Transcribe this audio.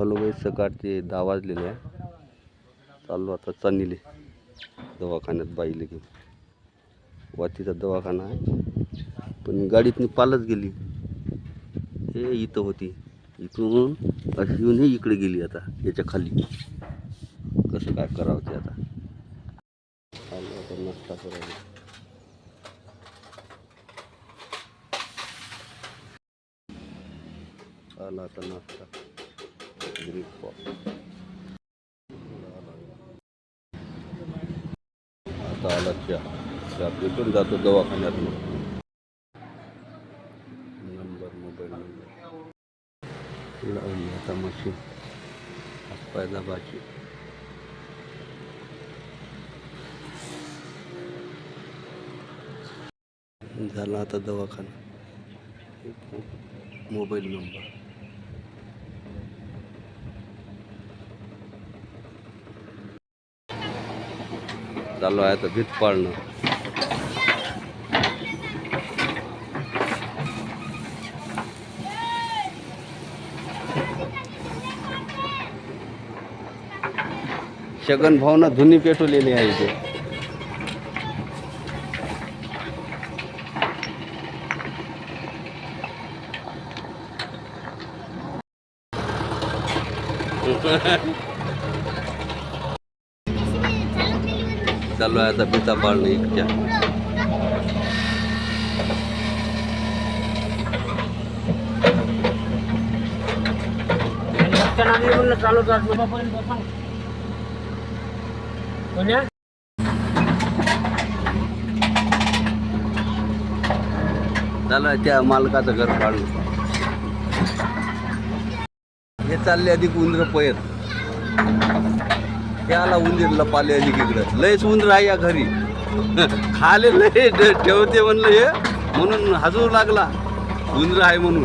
Hello गाईस, सकाळचे 10 वाजलेले आहे. चाललो आता चांदीले दवाखान्यात बाईले घेऊन. वाचीचा दवाखाना आहे, पण गाडीतनी पालच गेली. हे इथं होती, इथून अशी येऊन हे इकडे गेली. आता याच्या खाली कसं काय करावं ते आता. चाललो आता नाश्ता करायला. आला आता नाश्ता, ब्रेकफास्ट. आता आला चहा पिटून जातो दवाखान्यात. मोबाईल नंबर लावली आता मशीन हातपाय दाबायची. झाला आता दवाखाना. मोबाईल नंबर चालू आहे आता भीत पाळणं. शगन भावना धुनी पेटवलेली आहे इथे. चालू आहे आता भीता पाळणं इतक्या. चालू आहे त्या मालकाचं घर काढलं. हे चालले अधिक उंदर पैर. त्याला उंदीर लपाले अधिक इकडं. लयच उंदर आहे या घरी. खाले लय ठेवते म्हणलं हे, म्हणून हजू लागला उंदर आहे म्हणून.